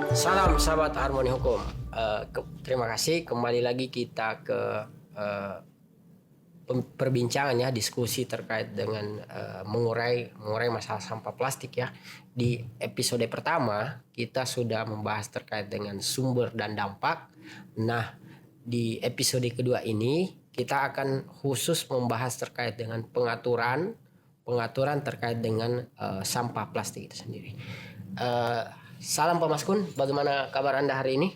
Salam sahabat Harmoni Hukum. Terima kasih kembali lagi kita ke eh, perbincangan ya, diskusi terkait dengan mengurai masalah sampah plastik ya. Di episode pertama kita sudah membahas terkait dengan sumber dan dampak. Nah, di episode kedua ini kita akan khusus membahas terkait dengan pengaturan terkait dengan sampah plastik itu sendiri. Salam Pak Maskun, bagaimana kabar Anda hari ini?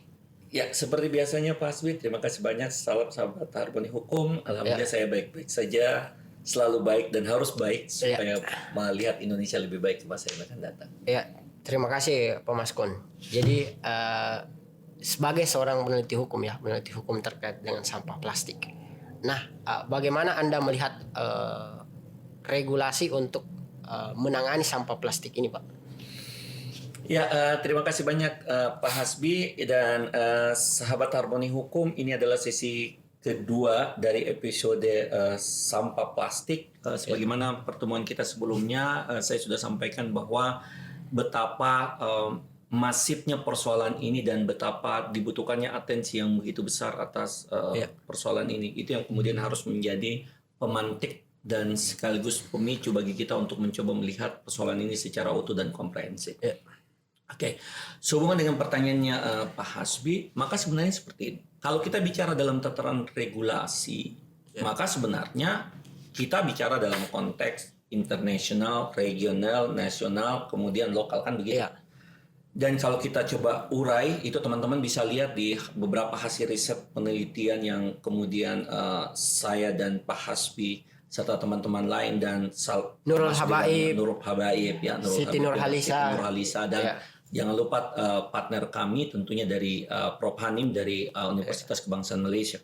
Ya, seperti biasanya Pak Hasbi, terima kasih banyak. Salam sahabat Harmoni Hukum. Alhamdulillah saya baik-baik saja, selalu baik dan harus baik supaya melihat Indonesia lebih baik di masa yang akan datang. Ya, terima kasih Pak Maskun. Jadi sebagai seorang peneliti hukum terkait dengan sampah plastik. Nah, bagaimana Anda melihat regulasi untuk menangani sampah plastik ini, Pak? Ya, terima kasih banyak Pak Hasbi dan sahabat Harmoni Hukum. Ini adalah sesi kedua dari episode sampah plastik. Sebagaimana pertemuan kita sebelumnya, saya sudah sampaikan bahwa betapa masifnya persoalan ini dan betapa dibutuhkannya atensi yang begitu besar atas persoalan ini. Itu yang kemudian harus menjadi pemantik dan sekaligus pemicu bagi kita untuk mencoba melihat persoalan ini secara utuh dan komprehensif. Oke, sehubungan dengan pertanyaannya Pak Hasbi, maka sebenarnya seperti ini. Kalau kita bicara dalam tataran regulasi, maka sebenarnya kita bicara dalam konteks internasional, regional, nasional, kemudian lokal, kan begitu. Dan kalau kita coba urai, itu teman-teman bisa lihat di beberapa hasil riset penelitian yang kemudian saya dan Pak Hasbi serta teman-teman lain dan Nurul Habaib, Siti Nurhalisa dan jangan lupa partner kami tentunya dari Prof. Hanim dari Universitas Kebangsaan Malaysia.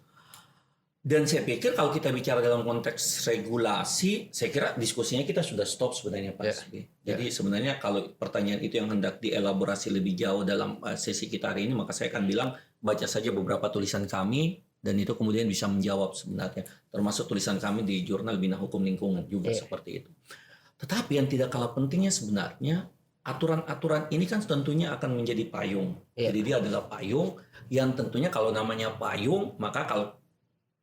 Dan saya pikir kalau kita bicara dalam konteks regulasi, saya kira diskusinya kita sudah stop sebenarnya Pak Hasbi. Jadi sebenarnya kalau pertanyaan itu yang hendak dielaborasi lebih jauh dalam sesi kita hari ini, maka saya akan bilang baca saja beberapa tulisan kami dan itu kemudian bisa menjawab sebenarnya. Termasuk tulisan kami di jurnal Bina Hukum Lingkungan juga seperti itu. Tetapi yang tidak kalah pentingnya sebenarnya aturan-aturan ini kan tentunya akan menjadi payung. Jadi dia adalah payung yang tentunya kalau namanya payung, maka kalau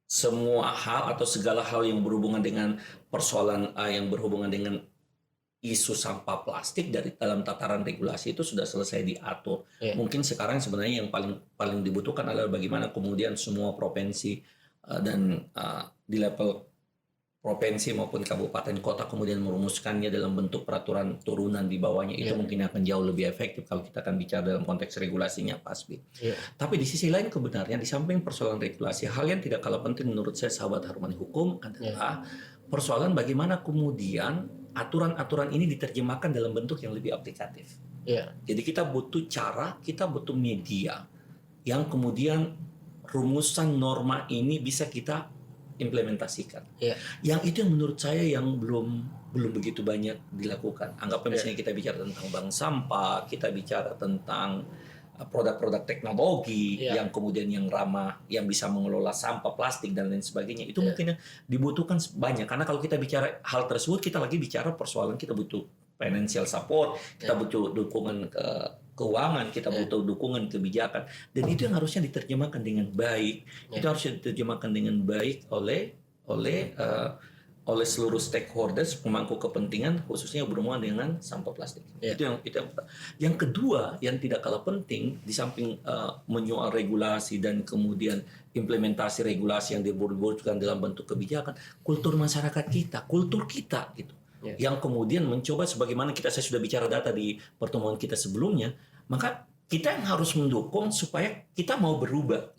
semua hal atau segala hal yang berhubungan dengan persoalan yang berhubungan dengan isu sampah plastik dari dalam tataran regulasi itu sudah selesai diatur. Mungkin sekarang sebenarnya yang paling dibutuhkan adalah bagaimana kemudian semua provinsi dan di level provinsi maupun kabupaten kota kemudian merumuskannya dalam bentuk peraturan turunan di bawahnya. Itu mungkin akan jauh lebih efektif kalau kita akan bicara dalam konteks regulasinya Pak Hasbi. Tapi di sisi lain kebenarnya di samping persoalan regulasi, hal yang tidak kalah penting menurut saya sahabat Harmoni Hukum adalah persoalan bagaimana kemudian aturan-aturan ini diterjemahkan dalam bentuk yang lebih aplikatif. Jadi kita butuh cara, kita butuh media yang kemudian rumusan norma ini bisa kita implementasikan. Yang itu yang menurut saya yang belum begitu banyak dilakukan. Anggapnya misalnya kita bicara tentang bank sampah, kita bicara tentang produk-produk teknologi yang kemudian yang ramah, yang bisa mengelola sampah plastik dan lain sebagainya. Itu mungkin yang dibutuhkan banyak. Karena kalau kita bicara hal tersebut, kita lagi bicara persoalan kita butuh financial support, kita butuh dukungan keuangan, kita butuh dukungan kebijakan, dan itu yang harusnya diterjemahkan dengan baik. Itu harusnya diterjemahkan dengan baik oleh seluruh stakeholders, pemangku kepentingan, khususnya berhubungan dengan sampah plastik. Itu yang kedua yang tidak kalah penting di samping menyoal regulasi dan kemudian implementasi regulasi yang dibutuhkan dalam bentuk kebijakan, kultur masyarakat kita, kultur kita gitu. Yang kemudian mencoba sebagaimana saya sudah bicara data di pertemuan kita sebelumnya, maka kita yang harus mendukung supaya kita mau berubah.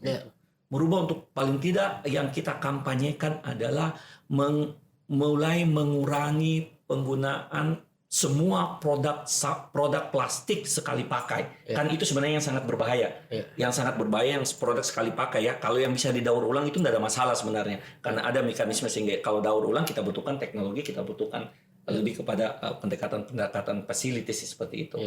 Merubah untuk paling tidak yang kita kampanyekan adalah mulai mengurangi penggunaan semua produk plastik sekali pakai. Kan itu sebenarnya yang sangat berbahaya. Yang sangat berbahaya yang produk sekali pakai ya. Kalau yang bisa didaur ulang itu nggak ada masalah sebenarnya. Karena ada mekanisme sehingga kalau daur ulang kita butuhkan teknologi, kita butuhkan lebih kepada pendekatan facilities seperti itu.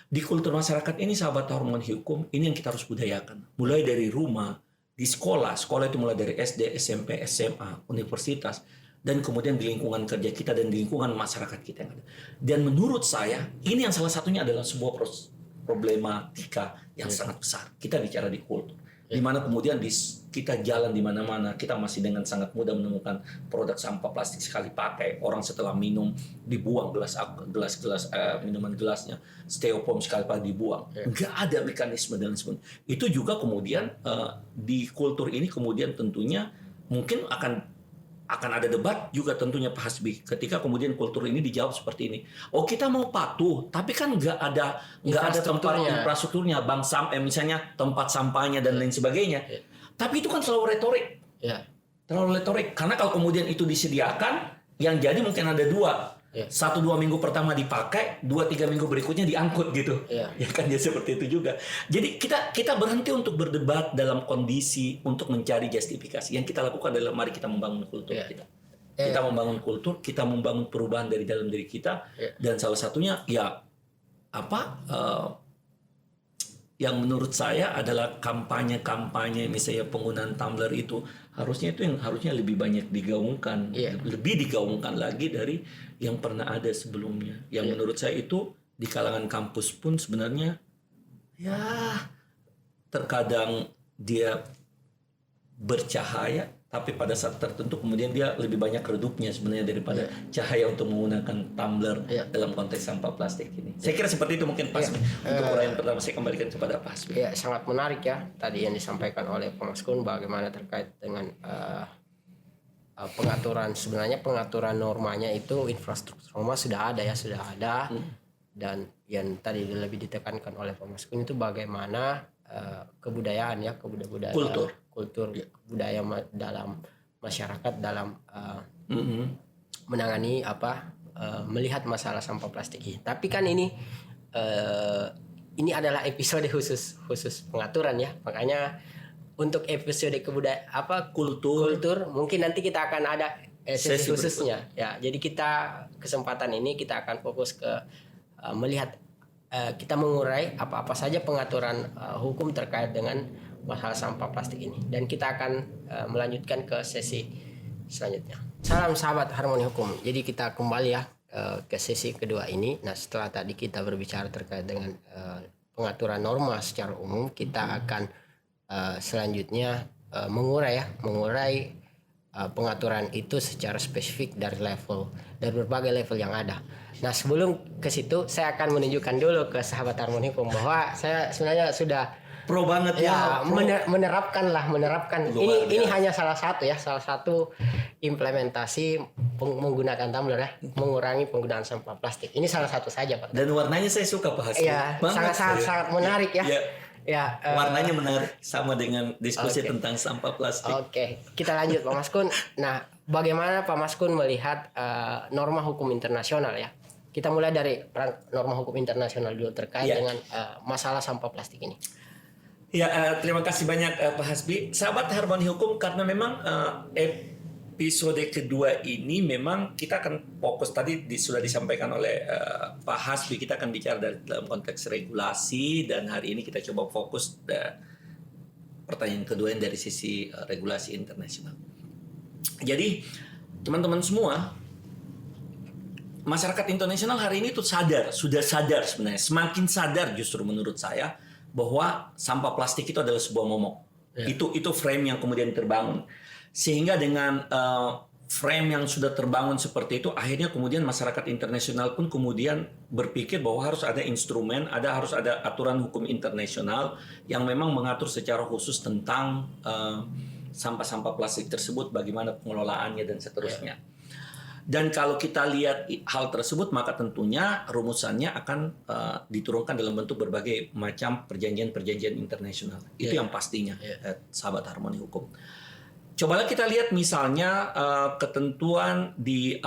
Di kultur masyarakat ini sahabat Harmoni Hukum, ini yang kita harus budayakan. Mulai dari rumah, di sekolah itu mulai dari SD, SMP, SMA, universitas, dan kemudian di lingkungan kerja kita dan di lingkungan masyarakat kita yang ada. Dan menurut saya, ini yang salah satunya adalah sebuah problematika yang sangat besar. Kita bicara di kultur. Di mana kemudian kita jalan di mana-mana, kita masih dengan sangat mudah menemukan produk sampah plastik sekali pakai. Orang setelah minum dibuang gelas minuman gelasnya, styrofoam sekali pakai dibuang. Nggak ada mekanisme dan sebagainya. Itu juga kemudian di kultur ini kemudian tentunya mungkin akan ada debat juga tentunya Pak Hasbi ketika kemudian kultur ini dijawab seperti ini. Oh, kita mau patuh, tapi kan nggak ada tempat infrastrukturnya, misalnya tempat sampahnya dan lain sebagainya. Tapi itu kan selalu retorik. Terlalu retorik. Karena kalau kemudian itu disediakan, yang jadi mungkin ada dua. 1-2 minggu pertama dipakai, 2-3 minggu berikutnya diangkut gitu. Ya kan dia seperti itu juga. Jadi kita berhenti untuk berdebat dalam kondisi untuk mencari justifikasi. Yang kita lakukan adalah mari kita membangun kultur kita. Kita membangun kultur, kita membangun perubahan dari dalam diri kita, dan salah satunya yang menurut saya adalah kampanye misalnya penggunaan tumbler itu harusnya lebih banyak digaungkan, lebih digaungkan lagi dari yang pernah ada sebelumnya. Yang menurut saya itu di kalangan kampus pun sebenarnya terkadang dia bercahaya, tapi pada saat tertentu kemudian dia lebih banyak redupnya sebenarnya daripada cahaya untuk menggunakan tumbler dalam konteks sampah plastik ini. Saya kira seperti itu mungkin Pak Hasbi. Untuk uraian pertama saya kembalikan kepada Pak Hasbi. Sangat menarik ya tadi yang disampaikan oleh Pak Mas Kun bagaimana terkait dengan pengaturan. Sebenarnya pengaturan normanya itu infrastruktur norma sudah ada. Dan yang tadi lebih ditekankan oleh Pak Mas Kun itu bagaimana kebudayaan kultur budaya dalam masyarakat dalam menangani melihat masalah sampah plastik ini. Tapi kan ini adalah episode khusus pengaturan ya. Makanya untuk episode kultur mungkin nanti kita akan ada sesi khususnya ya. Jadi kesempatan ini kita akan fokus ke melihat kita mengurai apa-apa saja pengaturan hukum terkait dengan masalah sampah plastik ini, dan kita akan melanjutkan ke sesi selanjutnya. Salam sahabat Harmoni Hukum. Jadi kita kembali ya ke sesi kedua ini. Nah, setelah tadi kita berbicara terkait dengan pengaturan norma secara umum, kita akan selanjutnya mengurai pengaturan itu secara spesifik dari berbagai level yang ada. Nah, sebelum ke situ saya akan menunjukkan dulu ke sahabat Harmoni Hukum bahwa saya sebenarnya sudah pro banget menerapkan. Ini hanya salah satu implementasi menggunakan tumbler ya, mengurangi penggunaan sampah plastik. Ini salah satu saja, Pak. Dan warnanya saya suka Pak Hasbi. Sangat menarik ya. Warnanya menarik sama dengan diskusi tentang sampah plastik. Oke, kita lanjut Pak Mas Kun. Nah, bagaimana Pak Mas Kun melihat norma hukum internasional ya? Kita mulai dari norma hukum internasional dulu terkait dengan masalah sampah plastik ini. Terima kasih banyak Pak Hasbi. Sahabat Harmoni Hukum, karena memang episode kedua ini memang kita akan fokus tadi sudah disampaikan oleh Pak Hasbi, kita akan bicara dalam konteks regulasi, dan hari ini kita coba fokus pertanyaan kedua yang dari sisi regulasi internasional. Jadi teman-teman semua, masyarakat internasional hari ini sudah sadar sebenarnya, semakin sadar justru menurut saya, bahwa sampah plastik itu adalah sebuah momok. Itu frame yang kemudian terbangun. Sehingga dengan frame yang sudah terbangun seperti itu, akhirnya kemudian masyarakat internasional pun kemudian berpikir bahwa harus ada instrumen, harus ada aturan hukum internasional yang memang mengatur secara khusus tentang sampah-sampah plastik tersebut, bagaimana pengelolaannya dan seterusnya. Dan kalau kita lihat hal tersebut, maka tentunya rumusannya akan diturunkan dalam bentuk berbagai macam perjanjian-perjanjian internasional. Itu yang pastinya, sahabat Harmoni Hukum. Cobalah kita lihat misalnya ketentuan di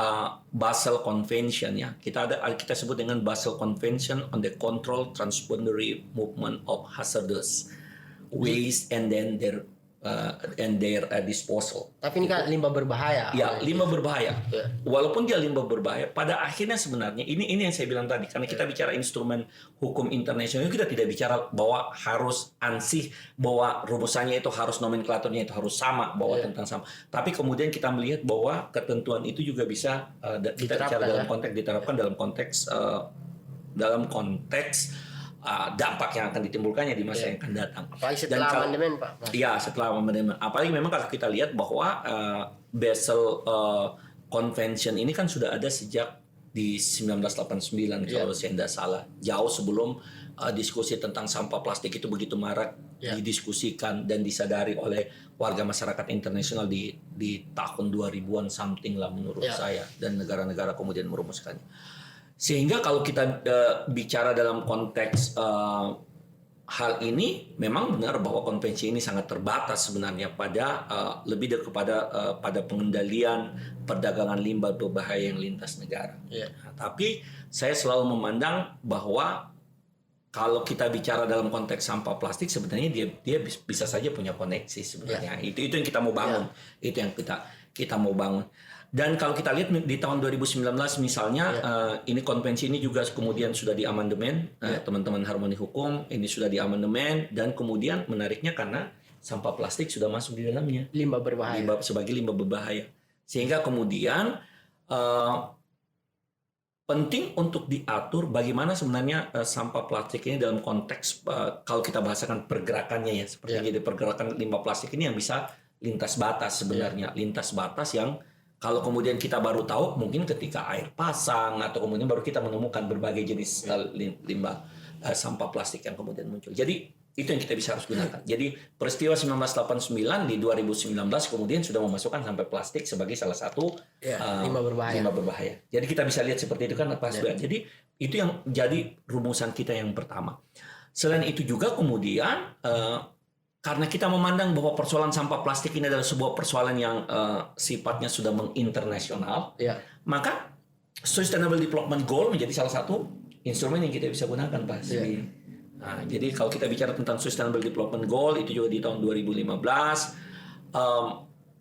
Basel Convention ya. Kita sebut dengan Basel Convention on the Control Transboundary Movement of Hazardous Waste and their disposal. Tapi ini kan limbah berbahaya. Limbah berbahaya. Walaupun dia limbah berbahaya, pada akhirnya sebenarnya ini yang saya bilang tadi, karena kita bicara instrumen hukum internasional, kita tidak bicara bahwa harus ansih, bahwa rumusannya itu harus, nomenklaturnya itu harus sama, bahwa tentang sama. Tapi kemudian kita melihat bahwa ketentuan itu juga bisa kita bicara dalam konteks diterapkan dalam konteks dampak yang akan ditimbulkannya di masa yang akan datang. Apalagi setelah amandemen, Pak. Iya, setelah amandemen. Apalagi memang kalau kita lihat bahwa Basel Convention ini kan sudah ada sejak di 1989 kalau saya tidak salah, jauh sebelum diskusi tentang sampah plastik itu begitu marak didiskusikan dan disadari oleh warga masyarakat internasional di tahun 2000-an something lah menurut saya, dan negara-negara kemudian merumuskannya. Sehingga kalau kita bicara dalam konteks hal ini, memang benar bahwa konvensi ini sangat terbatas sebenarnya pada lebih kepada pada pengendalian perdagangan limbah berbahaya yang lintas negara. Nah, tapi saya selalu memandang bahwa kalau kita bicara dalam konteks sampah plastik, sebenarnya dia bisa saja punya koneksi sebenarnya. Itu yang kita mau bangun. Itu yang kita mau bangun. Dan kalau kita lihat di tahun 2019 misalnya, ini konvensi ini juga kemudian sudah diamandemen, teman-teman Harmoni Hukum, ini sudah diamandemen, dan kemudian menariknya karena sampah plastik sudah masuk di dalamnya. Limbah berbahaya. Sebagai limbah berbahaya. Sehingga kemudian penting untuk diatur bagaimana sebenarnya sampah plastik ini dalam konteks kalau kita bahasakan pergerakannya ya, seperti jadi pergerakan limbah plastik ini yang bisa lintas batas sebenarnya, lintas batas yang kalau kemudian kita baru tahu mungkin ketika air pasang atau kemudian baru kita menemukan berbagai jenis limbah sampah plastik yang kemudian muncul. Jadi itu yang kita bisa harus gunakan. Jadi peristiwa 1989 di 2019 kemudian sudah memasukkan sampah plastik sebagai salah satu limbah berbahaya. Jadi kita bisa lihat seperti itu kan Jadi itu yang jadi rumusan kita yang pertama. Selain itu juga kemudian karena kita memandang bahwa persoalan sampah plastik ini adalah sebuah persoalan yang sifatnya sudah menginternasional, maka Sustainable Development Goal menjadi salah satu instrumen yang kita bisa gunakan, Pak. Nah, jadi kalau kita bicara tentang Sustainable Development Goal itu juga di tahun 2015,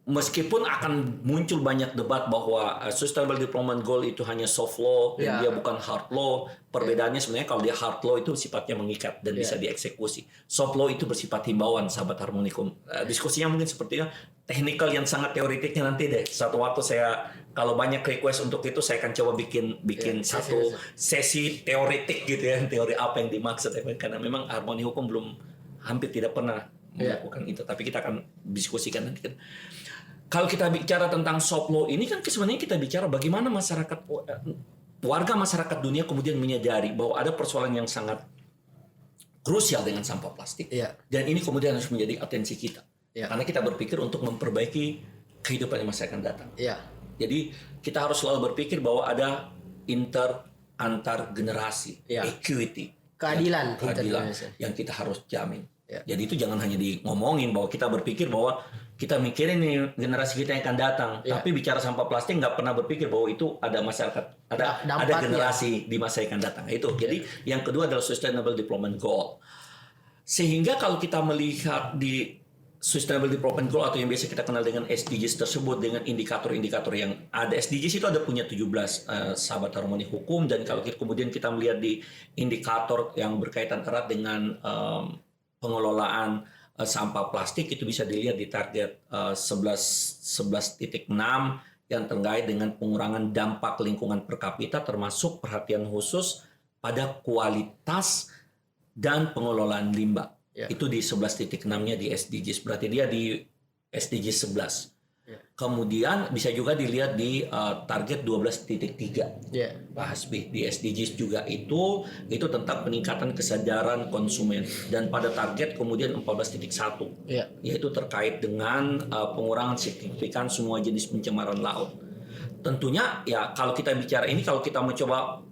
meskipun akan muncul banyak debat bahwa Sustainable Development Goal itu hanya soft law dan dia bukan hard law. Perbedaannya sebenarnya kalau dia hard law itu sifatnya mengikat dan bisa dieksekusi. Soft law itu bersifat himbauan, sahabat Harmonikum. Diskusinya mungkin sepertinya technical yang sangat teoretiknya nanti deh. Satu waktu saya kalau banyak request untuk itu saya akan coba bikin satu sesi teoretik gitu ya, teori apa yang dimaksud karena memang Harmoni Hukum belum hampir tidak pernah melakukan itu, tapi kita akan diskusikan nanti. Kalau kita bicara tentang soft law ini kan sebenarnya kita bicara bagaimana warga masyarakat dunia kemudian menyadari bahwa ada persoalan yang sangat krusial dengan sampah plastik, dan ini kemudian harus menjadi atensi kita, karena kita berpikir untuk memperbaiki kehidupan yang masa akan datang. Jadi kita harus selalu berpikir bahwa ada antar generasi, equity, keadilan yang kita harus jamin. Jadi itu jangan hanya ngomongin bahwa kita berpikir bahwa kita mikirin nih generasi kita yang akan datang, tapi bicara sampah plastik nggak pernah berpikir bahwa itu ada masyarakat, ada generasi di masa yang akan datang. Itu. Jadi yang kedua adalah Sustainable Development Goal. Sehingga kalau kita melihat di Sustainable Development Goal atau yang biasa kita kenal dengan SDGs tersebut dengan indikator-indikator yang ada. SDGs itu ada punya 17 sahabat Harmoni Hukum, dan kalau kemudian kita melihat di indikator yang berkaitan erat dengan pengelolaan sampah plastik itu bisa dilihat di target 11.6 yang terkait dengan pengurangan dampak lingkungan per kapita termasuk perhatian khusus pada kualitas dan pengelolaan limbah. Itu di 11.6-nya di SDGs, berarti dia di SDGs 11. Kemudian bisa juga dilihat di target 12.3 Pak Hasbi di SDGs juga itu tentang peningkatan kesadaran konsumen, dan pada target kemudian 14.1 yaitu terkait dengan pengurangan signifikan semua jenis pencemaran laut. Tentunya ya kalau kita bicara ini, kalau kita mencoba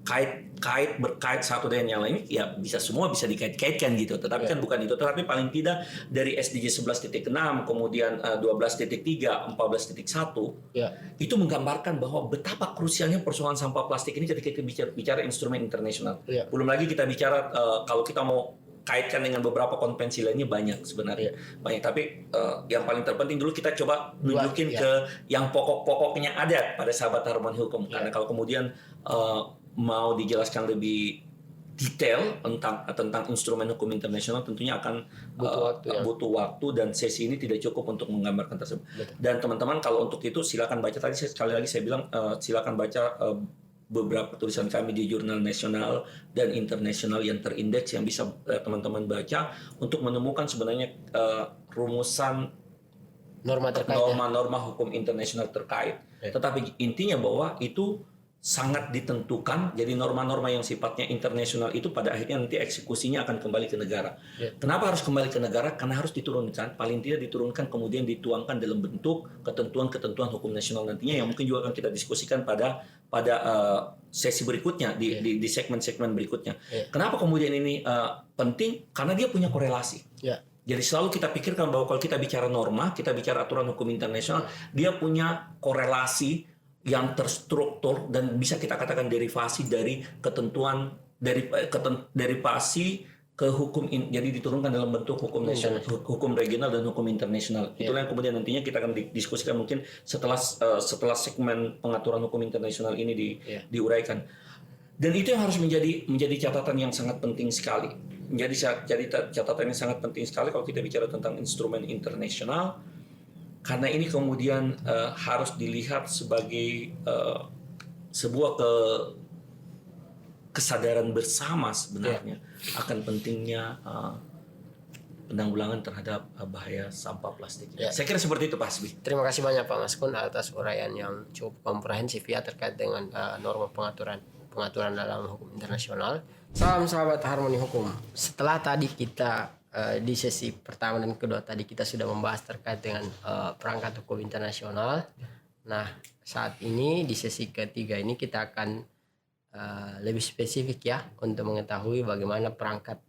berkait satu dengan yang lain, ya semua bisa dikait-kaitkan gitu. Tetapi kan bukan itu. Tetapi paling tidak dari SDG 11.6 kemudian 12.3, 14.1 itu menggambarkan bahwa betapa krusialnya persoalan sampah plastik ini ketika kita bicara instrumen internasional. Belum lagi kita bicara kalau kita mau kaitkan dengan beberapa konvensi lainnya banyak sebenarnya. Banyak, tapi yang paling terpenting dulu kita coba nunjukin ke yang pokok-pokoknya ada pada sahabat Harmoni Hukum. Karena kalau kemudian mau dijelaskan lebih detail tentang instrumen hukum internasional tentunya akan butuh waktu, dan sesi ini tidak cukup untuk menggambarkan tersebut. Dan teman-teman kalau untuk itu silakan baca, tadi sekali lagi saya bilang silakan baca beberapa tulisan kami di jurnal nasional dan internasional yang terindeks yang bisa teman-teman baca untuk menemukan sebenarnya rumusan norma-norma hukum internasional terkait. Tetapi intinya bahwa itu sangat ditentukan, jadi norma-norma yang sifatnya internasional itu pada akhirnya nanti eksekusinya akan kembali ke negara. Kenapa harus kembali ke negara? Karena harus diturunkan, paling tidak diturunkan kemudian dituangkan dalam bentuk ketentuan-ketentuan hukum nasional nantinya yang mungkin juga akan kita diskusikan pada sesi berikutnya di segmen-segmen berikutnya. Kenapa kemudian ini penting? Karena dia punya korelasi. Jadi selalu kita pikirkan bahwa kalau kita bicara norma, kita bicara aturan hukum internasional, dia punya korelasi yang terstruktur dan bisa kita katakan derivasi dari ketentuan derivasi ke hukum jadi diturunkan dalam bentuk hukum nasional, hukum regional dan hukum internasional. Itulah yang kemudian nantinya kita akan didiskusikan mungkin setelah segmen pengaturan hukum internasional ini diuraikan. Dan itu yang harus menjadi catatan yang sangat penting sekali. Jadi catatan yang sangat penting sekali kalau kita bicara tentang instrumen internasional. Karena ini kemudian harus dilihat sebagai sebuah kesadaran bersama sebenarnya akan pentingnya penanggulangan terhadap bahaya sampah plastik. Saya kira seperti itu Pak Hasbi. Terima kasih banyak Pak Mas Kun atas uraian yang cukup komprehensif ya terkait dengan norma pengaturan dalam hukum internasional. Salam sahabat Harmoni Hukum. Setelah tadi kita di sesi pertama dan kedua tadi kita sudah membahas terkait dengan perangkat hukum internasional. Nah, saat ini di sesi ketiga ini kita akan lebih spesifik ya untuk mengetahui bagaimana perangkat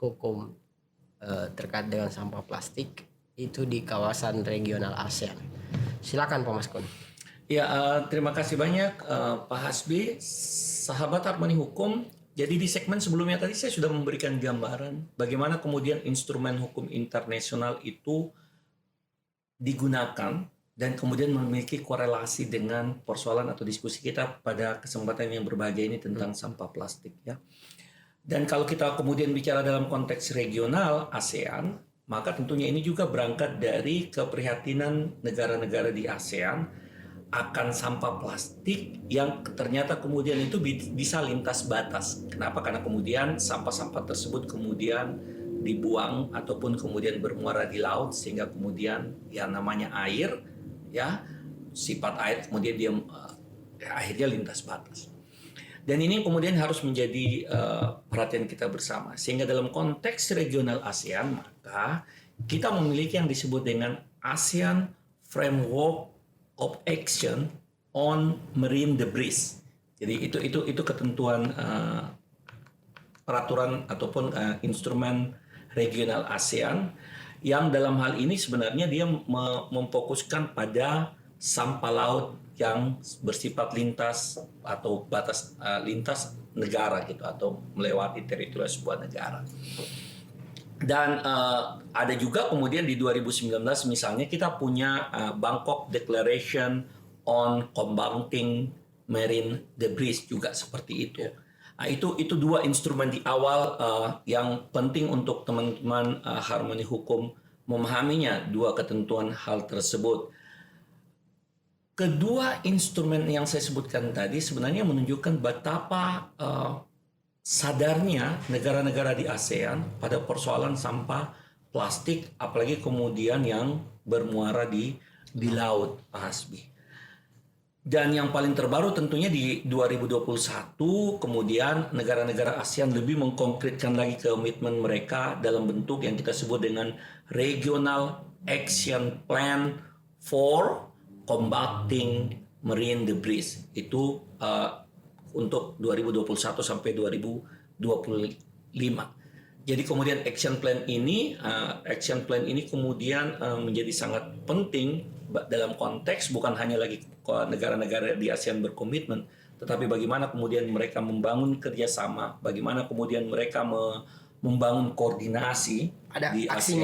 hukum terkait dengan sampah plastik itu di kawasan regional ASEAN. Silakan Pak Mas Kun. Ya, terima kasih banyak Pak Hasbi, sahabat Harmoni Hukum. Jadi di segmen sebelumnya tadi saya sudah memberikan gambaran bagaimana kemudian instrumen hukum internasional itu digunakan dan kemudian memiliki korelasi dengan persoalan atau diskusi kita pada kesempatan yang berbahagia ini tentang sampah plastik ya. Dan kalau kita kemudian bicara dalam konteks regional ASEAN, maka tentunya ini juga berangkat dari keprihatinan negara-negara di ASEAN akan sampah plastik yang ternyata kemudian itu bisa lintas batas. Kenapa? Karena kemudian sampah-sampah tersebut kemudian dibuang ataupun kemudian bermuara di laut sehingga kemudian ya namanya air ya sifat air kemudian dia akhirnya lintas batas. Dan ini kemudian harus menjadi perhatian kita bersama sehingga dalam konteks regional ASEAN maka kita memiliki yang disebut dengan ASEAN Framework of Action on Marine Debris. Jadi itu ketentuan peraturan ataupun instrumen regional ASEAN yang dalam hal ini sebenarnya dia memfokuskan pada sampah laut yang bersifat lintas atau batas lintas negara gitu atau melewati teritori sebuah negara. Dan ada juga kemudian di 2019 misalnya kita punya Bangkok Declaration on Combating Marine Debris juga seperti itu. Nah, itu dua instrumen di awal yang penting untuk teman-teman Harmoni Hukum memahaminya dua ketentuan hal tersebut. Kedua instrumen yang saya sebutkan tadi sebenarnya menunjukkan betapa sadarnya negara-negara di ASEAN pada persoalan sampah plastik, apalagi kemudian yang bermuara di laut, Pak Hasbi. Dan yang paling terbaru tentunya di 2021, kemudian negara-negara ASEAN lebih mengkonkretkan lagi komitmen mereka dalam bentuk yang kita sebut dengan Regional Action Plan for Combating Marine Debris. Itu untuk 2021 sampai 2025. Jadi kemudian action plan ini kemudian menjadi sangat penting dalam konteks bukan hanya lagi negara-negara di ASEAN berkomitmen, tetapi bagaimana kemudian mereka membangun kerjasama, bagaimana kemudian mereka membangun koordinasi ada di aksi ASEAN,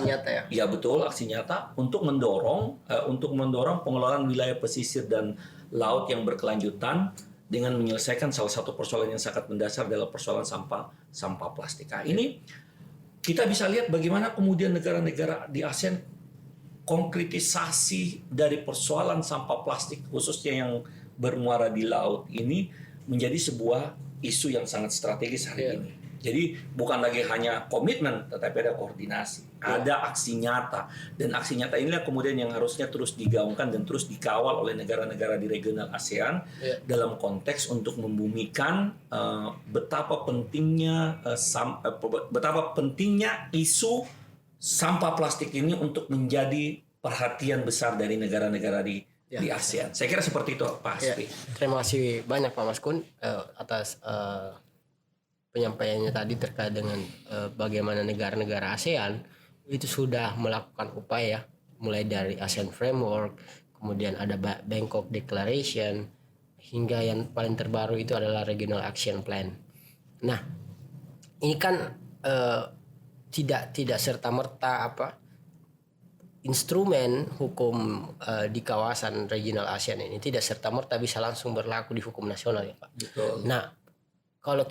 nyata ya. Ya betul, aksi nyata untuk mendorong pengelolaan wilayah pesisir dan laut yang berkelanjutan dengan menyelesaikan salah satu persoalan yang sangat mendasar adalah persoalan sampah plastik. Nah, ini kita bisa lihat bagaimana kemudian negara-negara di ASEAN konkretisasi dari persoalan sampah plastik khususnya yang bermuara di laut ini menjadi sebuah isu yang sangat strategis hari ini. Jadi bukan lagi hanya komitmen, tetapi ada koordinasi, ada aksi nyata. Dan aksi nyata inilah kemudian yang harusnya terus digaungkan dan terus dikawal oleh negara-negara di regional ASEAN dalam konteks untuk membumikan betapa pentingnya isu sampah plastik ini untuk menjadi perhatian besar dari negara-negara di ASEAN. Saya kira seperti itu, Pak Hasbi. Terima kasih banyak Pak Maskun atas penyampaiannya tadi terkait dengan bagaimana negara-negara ASEAN itu sudah melakukan upaya mulai dari ASEAN Framework, kemudian ada Bangkok Declaration, hingga yang paling terbaru itu adalah Regional Action Plan. Nah, ini kan tidak serta-merta instrumen hukum di kawasan regional ASEAN ini tidak serta-merta bisa langsung berlaku di hukum nasional ya Pak. Betul. Nah, kalau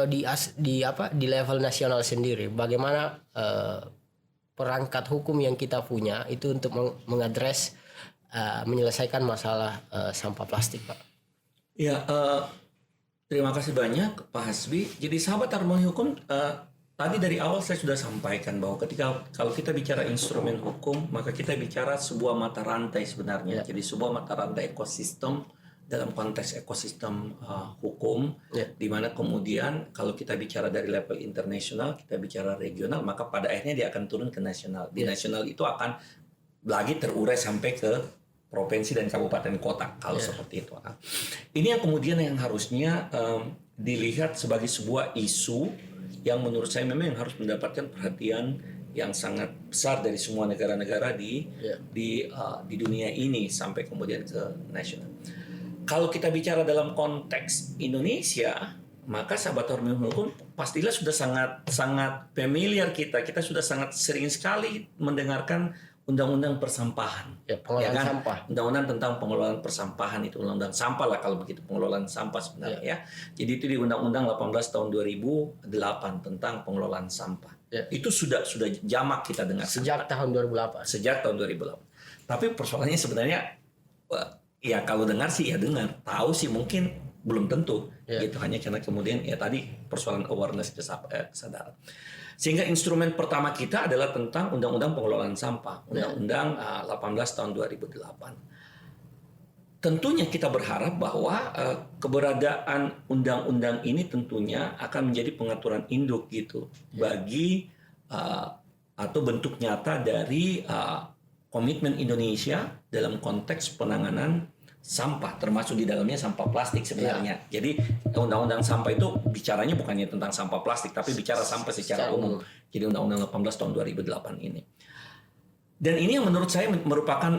di level nasional sendiri, bagaimana perangkat hukum yang kita punya itu untuk mengadres menyelesaikan masalah sampah plastik, Pak? Ya, terima kasih banyak Pak Hasbi. Jadi sahabat harmoni hukum, tadi dari awal saya sudah sampaikan bahwa kalau kita bicara instrumen hukum, maka kita bicara sebuah mata rantai sebenarnya. Jadi sebuah mata rantai ekosistem dalam konteks ekosistem hukum, di mana kemudian kalau kita bicara dari level internasional, kita bicara regional, maka pada akhirnya dia akan turun ke nasional. Di nasional itu akan lagi terurai sampai ke provinsi dan kabupaten kota kalau seperti itu. Ini yang kemudian yang harusnya dilihat sebagai sebuah isu yang menurut saya memang harus mendapatkan perhatian yang sangat besar dari semua negara-negara di dunia ini sampai kemudian ke nasional. Kalau kita bicara dalam konteks Indonesia, maka sahabat harmoni hukum pastilah sudah sangat familiar kita sudah sangat sering sekali mendengarkan undang-undang persampahan, pengelolaan sampah, undang-undang tentang pengelolaan persampahan, itu undang-undang sampah lah kalau begitu, pengelolaan sampah sebenarnya ya. Jadi itu di Undang-Undang 18 tahun 2008 tentang pengelolaan sampah. Itu sudah jamak kita dengar sejak tahun 2008. Sejak tahun 2008. Tapi persoalannya sebenarnya ya kalau dengar sih ya dengar, tahu sih mungkin belum tentu gitu, hanya karena kemudian ya tadi persoalan awareness kesadaran. Sehingga instrumen pertama kita adalah tentang Undang-Undang Pengelolaan Sampah, Undang-Undang 18 tahun 2008. Tentunya kita berharap bahwa keberadaan undang-undang ini tentunya akan menjadi pengaturan induk gitu bagi atau bentuk nyata dari komitmen Indonesia dalam konteks penanganan sampah, termasuk di dalamnya sampah plastik sebenarnya. Jadi undang-undang sampah itu bicaranya bukannya tentang sampah plastik, tapi bicara sampah secara umum. Jadi undang-undang 18 tahun 2008 ini. Dan ini yang menurut saya merupakan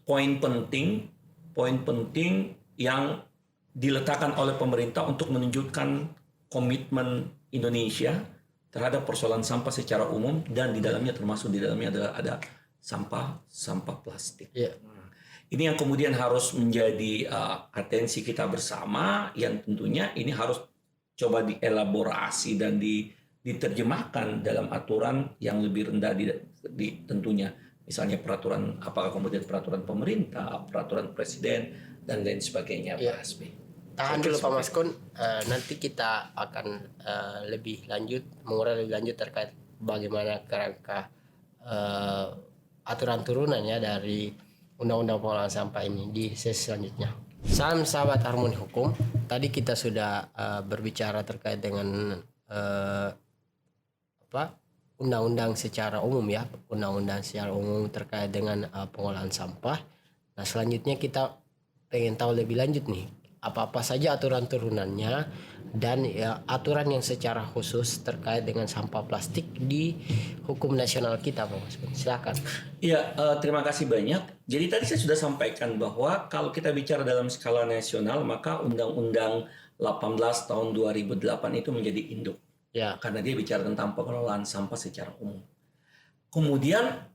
poin penting yang diletakkan oleh pemerintah untuk menunjukkan komitmen Indonesia terhadap persoalan sampah secara umum, dan di dalamnya termasuk di dalamnya adalah ada sampah plastik. Ini yang kemudian harus menjadi atensi kita bersama, yang tentunya ini harus coba dielaborasi dan diterjemahkan dalam aturan yang lebih rendah tentunya. Misalnya peraturan, apakah kemudian peraturan pemerintah, peraturan presiden, dan lain sebagainya, Pak Hasbi. Tahan dulu Pak Maskun, nanti kita akan mengurai lebih lanjut terkait bagaimana kerangka aturan turunannya dari Undang-Undang Pengelolaan Sampah ini di sesi selanjutnya. Salam sahabat harmoni hukum. Tadi kita sudah berbicara terkait dengan undang-undang secara umum ya, undang-undang secara umum terkait dengan pengelolaan sampah. Nah, selanjutnya kita pengen tahu lebih lanjut nih, apa-apa saja aturan turunannya dan aturan yang secara khusus terkait dengan sampah plastik di hukum nasional kita, Pak Mas. Silakan. Iya, terima kasih banyak. Jadi tadi saya sudah sampaikan bahwa kalau kita bicara dalam skala nasional, maka Undang-Undang 18 tahun 2008 itu menjadi induk. Karena dia bicara tentang pengelolaan sampah secara umum. Kemudian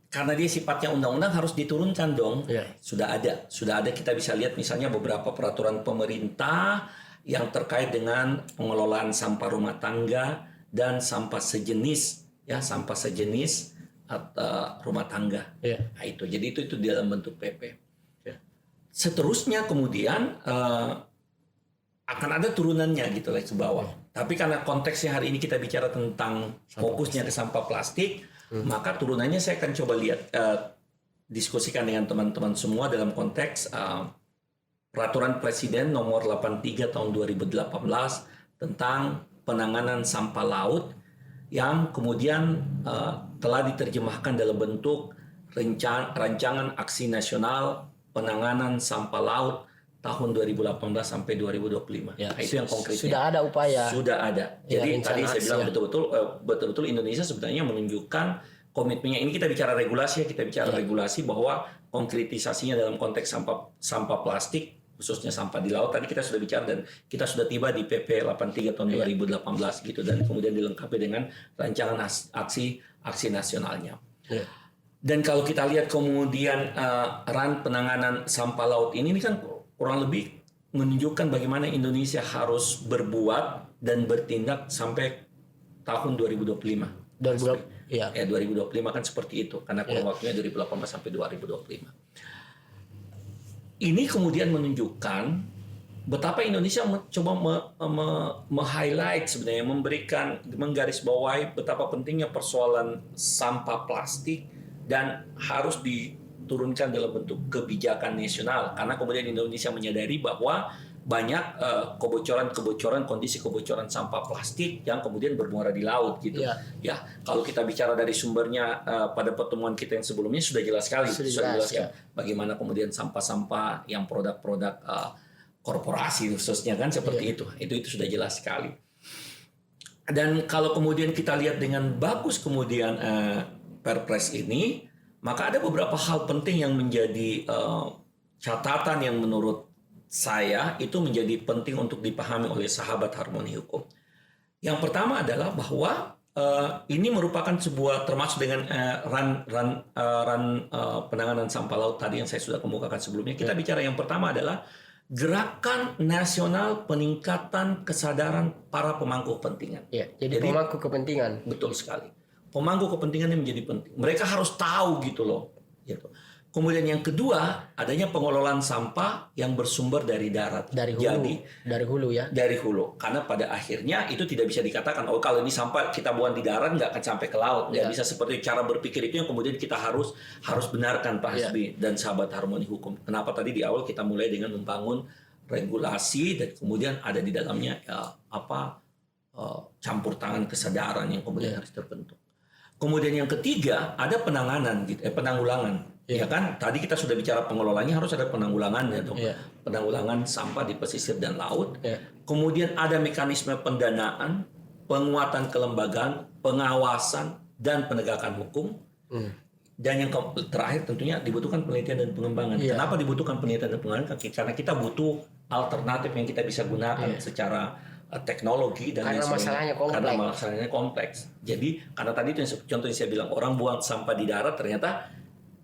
karena dia sifatnya undang-undang harus diturunkan dong. Sudah ada kita bisa lihat misalnya beberapa peraturan pemerintah yang terkait dengan pengelolaan sampah rumah tangga dan sampah sejenis atau rumah tangga. Nah, itu jadi itu di dalam bentuk PP. seterusnya kemudian akan ada turunannya gitu lah ke bawah. Tapi karena konteksnya hari ini kita bicara tentang fokusnya ke sampah plastik, maka turunannya saya akan coba lihat diskusikan dengan teman-teman semua dalam konteks Peraturan Presiden Nomor 83 Tahun 2018 tentang penanganan sampah laut yang kemudian telah diterjemahkan dalam bentuk rancangan aksi nasional penanganan sampah laut tahun 2018 sampai 2025. Ya, Nah, itu yang konkretnya. Sudah ada upaya. Sudah ada. Ya, Jadi tadi saya bilang ya. betul-betul Indonesia sebenarnya menunjukkan komitmennya. Ini kita bicara regulasi, regulasi bahwa konkretisasinya dalam konteks sampah plastik, khususnya sampah di laut. Tadi kita sudah bicara dan kita sudah tiba di PP 83 tahun 2018 gitu, dan kemudian dilengkapi dengan rancangan aksi nasionalnya. Ya. Dan kalau kita lihat kemudian ran penanganan sampah laut ini kan kurang lebih menunjukkan bagaimana Indonesia harus berbuat dan bertindak sampai tahun 2025. Ya. 2025 kan seperti itu karena kurun waktunya 2018 sampai 2025. Ini kemudian menunjukkan betapa Indonesia mencoba highlight sebenarnya, menggarisbawahi betapa pentingnya persoalan sampah plastik dan harus diturunkan dalam bentuk kebijakan nasional, karena kemudian Indonesia menyadari bahwa banyak kondisi kebocoran sampah plastik yang kemudian bermuara di laut gitu. Ya, kalau kita bicara dari sumbernya pada pertemuan kita yang sebelumnya sudah jelas sekali, bagaimana kemudian sampah-sampah yang produk-produk korporasi khususnya kan seperti itu sudah jelas sekali. Dan kalau kemudian kita lihat dengan bagus kemudian Perpres ini, maka ada beberapa hal penting yang menjadi catatan yang menurut saya itu menjadi penting untuk dipahami oleh sahabat Harmoni Hukum. Yang pertama adalah bahwa ini merupakan sebuah, termasuk dengan penanganan sampah laut tadi yang saya sudah kemukakan sebelumnya. Kita bicara yang pertama adalah gerakan nasional peningkatan kesadaran para pemangku kepentingan. Ya, jadi pemangku kepentingan. Betul sekali. Pemangku kepentingan ini menjadi penting. Mereka harus tahu gitu loh. Gitu. Kemudian yang kedua, adanya pengelolaan sampah yang bersumber dari darat. Dari hulu ya. Dari hulu. Karena pada akhirnya itu tidak bisa dikatakan, oh kalau ini sampah kita buang di darat nggak akan sampai ke laut. Nggak bisa seperti cara berpikir itu yang kemudian kita harus benarkan Pak Hasbi dan sahabat Harmoni Hukum. Kenapa tadi di awal kita mulai dengan membangun regulasi dan kemudian ada di dalamnya campur tangan kesadaran yang kemudian harus terbentuk. Kemudian yang ketiga ada penanggulangan. Ya kan, tadi kita sudah bicara pengelolanya, harus ada penanggulangannya dong. Penanggulangan sampah di pesisir dan laut. Kemudian ada mekanisme pendanaan, penguatan kelembagaan, pengawasan dan penegakan hukum. Dan yang terakhir tentunya dibutuhkan penelitian dan pengembangan. Kenapa dibutuhkan penelitian dan pengembangan? Karena kita butuh alternatif yang kita bisa gunakan secara teknologi dan karena masalahnya kompleks. Jadi karena tadi itu contohnya saya bilang, orang buang sampah di darat, ternyata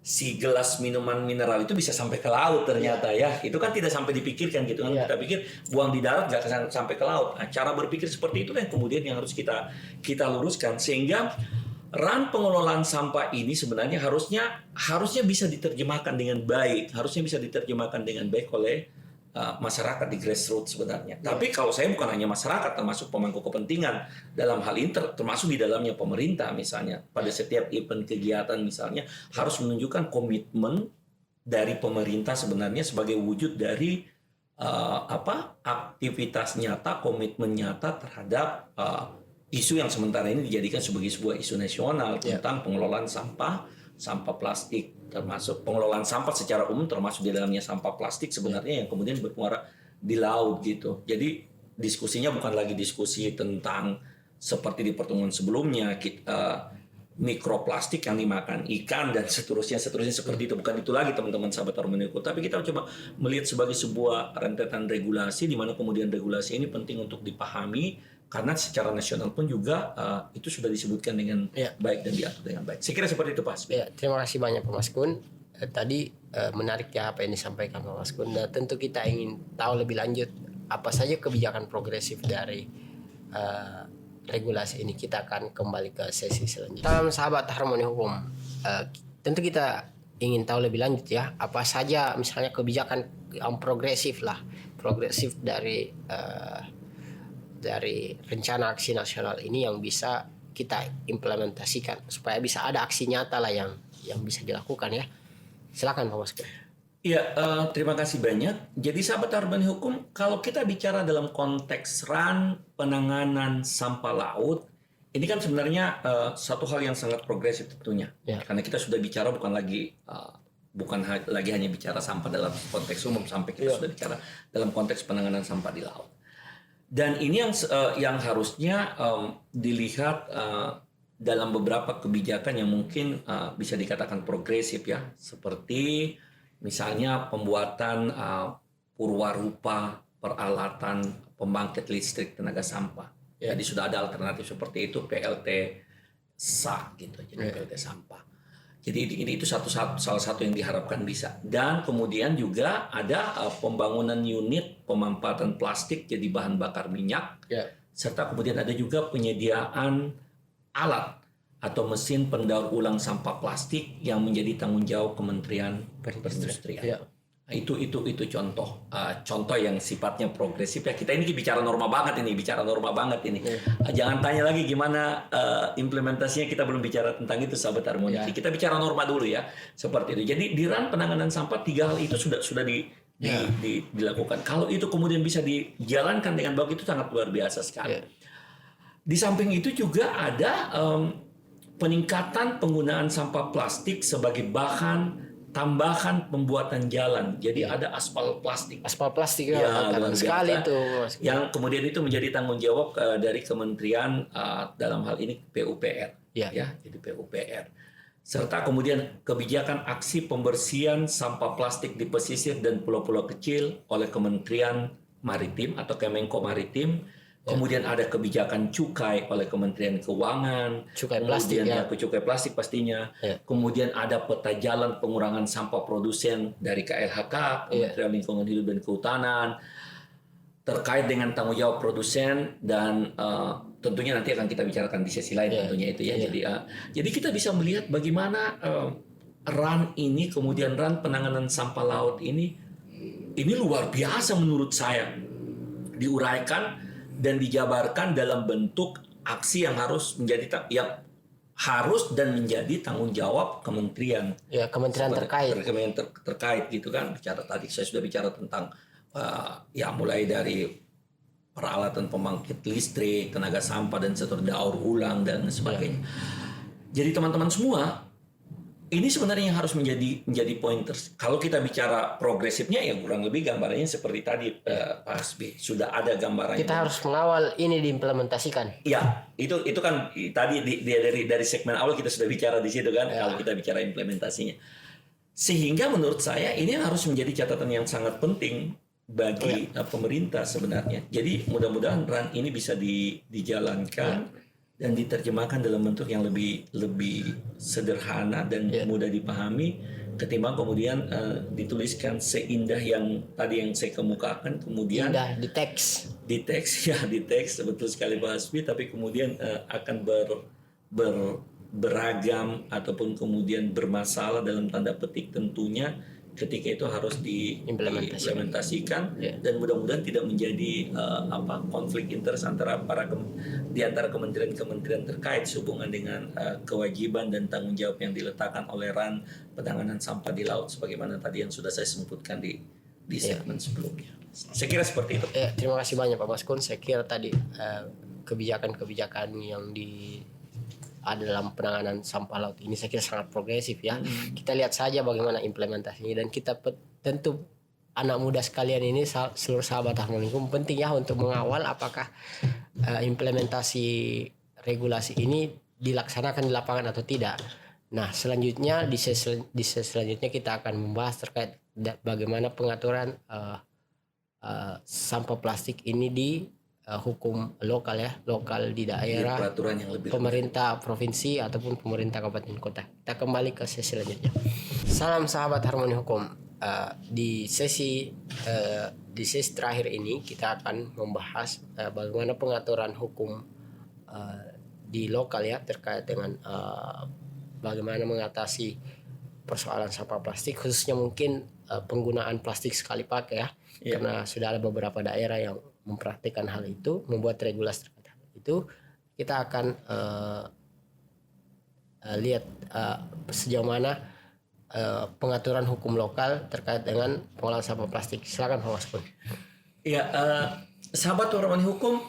si gelas minuman mineral itu bisa sampai ke laut ternyata ya. Itu kan tidak sampai dipikirkan gitu kan. Kita pikir buang di darat nggak sampai ke laut. Nah, cara berpikir seperti itu yang kemudian yang harus kita luruskan, sehingga ran pengelolaan sampah ini sebenarnya harusnya bisa diterjemahkan dengan baik, oleh masyarakat di grassroots sebenarnya. Tapi kalau saya bukan hanya masyarakat, termasuk pemangku kepentingan dalam hal ini, termasuk di dalamnya pemerintah misalnya, pada setiap event kegiatan misalnya harus menunjukkan komitmen dari pemerintah sebenarnya sebagai wujud dari aktivitas nyata, komitmen nyata terhadap isu yang sementara ini dijadikan sebagai sebuah isu nasional tentang pengelolaan sampah plastik, termasuk pengelolaan sampah secara umum, termasuk di dalamnya sampah plastik sebenarnya yang kemudian bermuara di laut gitu. Jadi diskusinya bukan lagi diskusi tentang seperti di pertemuan sebelumnya mikroplastik yang dimakan ikan dan seterusnya seperti itu. Bukan itu lagi teman-teman sahabat Harmoni Hukum. Tapi kita coba melihat sebagai sebuah rentetan regulasi, di mana kemudian regulasi ini penting untuk dipahami, karena secara nasional pun juga itu sudah disebutkan dengan baik dan diatur dengan baik. Saya kira seperti itu Pak Hasbi. Terima kasih banyak Pak Mas Kun. Tadi menarik ya apa yang disampaikan Pak Mas Kun. Tentu kita ingin tahu lebih lanjut apa saja kebijakan progresif dari regulasi ini. Kita akan kembali ke sesi selanjutnya. Salam sahabat Harmoni Hukum. Tentu kita ingin tahu lebih lanjut ya, apa saja misalnya kebijakan yang progresif lah, progresif dari rencana aksi nasional ini yang bisa kita implementasikan supaya bisa ada aksi nyata lah yang bisa dilakukan ya. Silakan Pak Mas. Iya, terima kasih banyak. Jadi sahabat Harmoni Hukum, kalau kita bicara dalam konteks RAN penanganan sampah laut, ini kan sebenarnya satu hal yang sangat progresif tentunya. Ya. Karena kita sudah bicara bukan lagi hanya bicara sampah dalam konteks umum, sampai kita sudah bicara dalam konteks penanganan sampah di laut. Dan ini yang harusnya dilihat dalam beberapa kebijakan yang mungkin bisa dikatakan progresif ya, seperti misalnya pembuatan purwarupa peralatan pembangkit listrik tenaga sampah. Jadi sudah ada alternatif seperti itu, PLT SAK gitu, jadi PLT sampah. Jadi itu salah satu yang diharapkan bisa. Dan kemudian juga ada pembangunan unit pemanfaatan plastik jadi bahan bakar minyak, serta kemudian ada juga penyediaan alat atau mesin pendaur ulang sampah plastik yang menjadi tanggung jawab Kementerian Perindustrian. Nah, itu contoh yang sifatnya progresif ya. Kita ini bicara norma banget ini. Jangan tanya lagi gimana implementasinya, kita belum bicara tentang itu sahabat Harmoni. Kita bicara norma dulu ya, seperti itu. Jadi di RAN penanganan sampah 3 hal itu sudah dilakukan. Kalau itu kemudian bisa dijalankan dengan baik, itu sangat luar biasa sekali. Di samping itu juga ada peningkatan penggunaan sampah plastik sebagai bahan tambahan pembuatan jalan. Jadi ada aspal plastik. Aspal plastik ya, sekali itu. Yang kemudian itu menjadi tanggung jawab dari Kementerian dalam hal ini PUPR. Ya, jadi PUPR. Serta kemudian kebijakan aksi pembersihan sampah plastik di pesisir dan pulau-pulau kecil oleh Kementerian Maritim atau Kemenko Maritim. Kemudian ada kebijakan cukai oleh Kementerian Keuangan, cukai plastik pastinya. Kemudian ada peta jalan pengurangan sampah produsen dari KLHK, Kementerian Lingkungan Hidup dan Kehutanan, terkait dengan tanggung jawab produsen dan tentunya nanti akan kita bicarakan di sesi lain tentunya itu ya. Jadi kita bisa melihat bagaimana RAN ini, kemudian RAN penanganan sampah laut ini luar biasa menurut saya, diuraikan dan dijabarkan dalam bentuk aksi yang harus menjadi dan menjadi tanggung jawab kementerian. Kementerian terkait gitu kan. Tadi saya sudah bicara tentang mulai dari peralatan pembangkit listrik, tenaga sampah dan seterusnya, daur ulang dan sebagainya. Jadi teman-teman semua, ini sebenarnya yang harus menjadi pointers. Kalau kita bicara progresifnya ya kurang lebih gambarannya seperti tadi Pak Hasbi, sudah ada gambarannya. Kita harus mengawal ini diimplementasikan. Ya, itu kan tadi dari segmen awal kita sudah bicara di situ kan, kalau kita bicara implementasinya. Sehingga menurut saya ini harus menjadi catatan yang sangat penting bagi pemerintah sebenarnya. Jadi mudah-mudahan RAN ini bisa dijalankan dan diterjemahkan dalam bentuk yang lebih sederhana dan mudah dipahami ketimbang kemudian dituliskan seindah yang tadi yang saya kemukakan, kemudian indah di teks betul sekali Pak Hasbi, tapi kemudian akan beragam ataupun kemudian bermasalah dalam tanda petik tentunya ketika itu harus diimplementasikan dan mudah-mudahan tidak menjadi konflik interest antara antara kementerian-kementerian terkait sehubungan dengan kewajiban dan tanggung jawab yang diletakkan oleh RAN penanganan sampah di laut sebagaimana tadi yang sudah saya sebutkan di segmen sebelumnya. Saya kira seperti itu. Terima kasih banyak Pak Maskun. Saya kira tadi kebijakan-kebijakan yang ada dalam penanganan sampah laut ini saya kira sangat progresif ya. Kita lihat saja bagaimana implementasinya dan kita tentu anak muda sekalian ini, seluruh sahabat Harmoni Hukum, penting ya untuk mengawal apakah implementasi regulasi ini dilaksanakan di lapangan atau tidak. Nah, selanjutnya di sesi selanjutnya kita akan membahas terkait bagaimana pengaturan sampah plastik ini di hukum lokal di daerah, peraturan yang lebih pemerintah provinsi ataupun pemerintah kabupaten kota. Kita kembali ke sesi selanjutnya. Salam sahabat Harmoni Hukum. Di sesi terakhir ini kita akan membahas bagaimana pengaturan hukum di lokal ya terkait dengan bagaimana mengatasi persoalan sampah plastik, khususnya mungkin penggunaan plastik sekali pakai ya. Karena sudah ada beberapa daerah yang mempraktikkan hal itu, membuat regulasi terkait hal itu. Kita akan lihat sejauh mana pengaturan hukum lokal terkait dengan pengolahan sampah plastik. Silakan Pak Waskun. Ya, sahabat Warmani Hukum,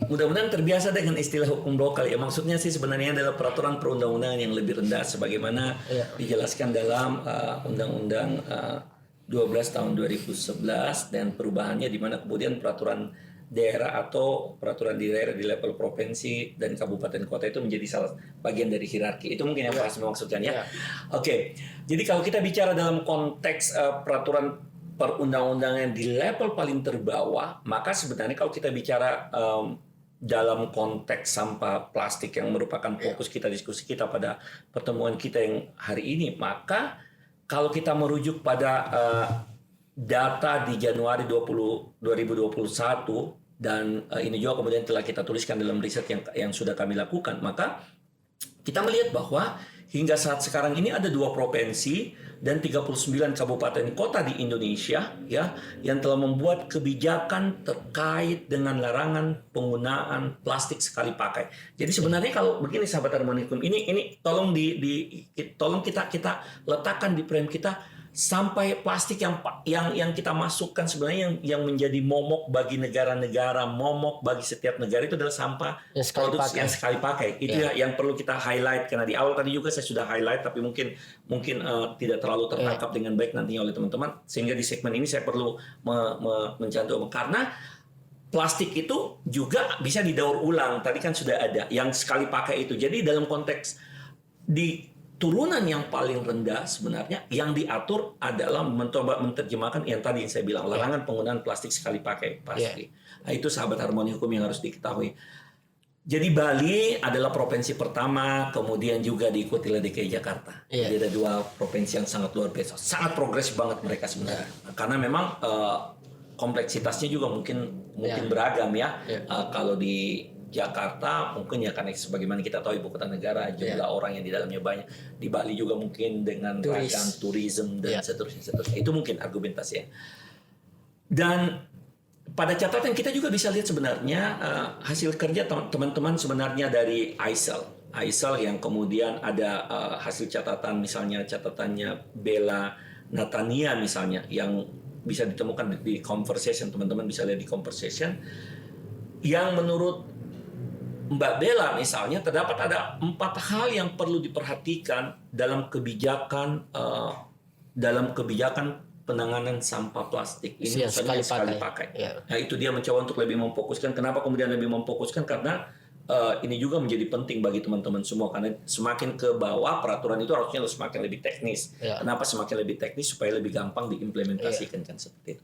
mudah-mudahan terbiasa dengan istilah hukum lokal ya. Maksudnya sih sebenarnya adalah peraturan perundang-undangan yang lebih rendah sebagaimana dijelaskan dalam Undang-Undang 12 tahun 2011 dan perubahannya di mana kemudian peraturan daerah atau peraturan di daerah di level provinsi dan kabupaten kota itu menjadi salah bagian dari hierarki. Itu mungkin yang Pak Hasmi maksudkan ya. Oke. Jadi kalau kita bicara dalam konteks peraturan perundang-undangan di level paling terbawah, maka sebenarnya kalau kita bicara dalam konteks sampah plastik yang merupakan fokus kita diskusi kita pada pertemuan kita yang hari ini, maka kalau kita merujuk pada data di Januari 2021 dan ini juga kemudian telah kita tuliskan dalam riset yang sudah kami lakukan, maka kita melihat bahwa hingga saat sekarang ini ada 2 provinsi dan 39 kabupaten kota di Indonesia ya yang telah membuat kebijakan terkait dengan larangan penggunaan plastik sekali pakai. Jadi sebenarnya kalau begini sahabat Harmonikum, ini tolong tolong kita letakkan di frame kita sampai plastik yang kita masukkan sebenarnya yang menjadi momok bagi negara-negara, momok bagi setiap negara itu adalah sampah produk yang sekali pakai. Itu yang perlu kita highlight karena di awal tadi juga saya sudah highlight tapi mungkin tidak terlalu tertangkap dengan baik nantinya oleh teman-teman, sehingga di segmen ini saya perlu mencantumkan karena plastik itu juga bisa didaur ulang. Tadi kan sudah ada yang sekali pakai itu. Jadi dalam konteks di turunan yang paling rendah sebenarnya yang diatur adalah mencoba menerjemahkan yang tadi saya bilang larangan penggunaan plastik sekali pakai plastik. Nah, itu sahabat Harmoni Hukum yang harus diketahui. Jadi Bali adalah provinsi pertama, kemudian juga diikuti oleh DKI Jakarta. Jadi ada 2 provinsi yang sangat luar biasa, sangat progresif banget mereka sebenarnya. Karena memang kompleksitasnya juga mungkin beragam ya. Kalau di Jakarta mungkin ya karena sebagaimana kita tahu ibu kota negara, jumlah orang yang di dalamnya banyak. Di Bali juga mungkin dengan ragam tourism dan seterusnya. Itu mungkin argumentasinya. Dan pada catatan kita juga bisa lihat sebenarnya hasil kerja teman-teman sebenarnya dari ISEL yang kemudian ada hasil catatan, misalnya catatannya Bella Natania misalnya yang bisa ditemukan di Conversation, teman-teman bisa lihat di Conversation, yang menurut Mbak Bella misalnya terdapat ada 4 hal yang perlu diperhatikan dalam kebijakan penanganan sampah plastik ini sekali pakai. Nah itu dia mencoba untuk lebih memfokuskan. Kenapa kemudian lebih memfokuskan? Karena ini juga menjadi penting bagi teman-teman semua karena semakin ke bawah peraturan itu harusnya semakin lebih teknis. Kenapa semakin lebih teknis? Supaya lebih gampang diimplementasikan kan seperti itu.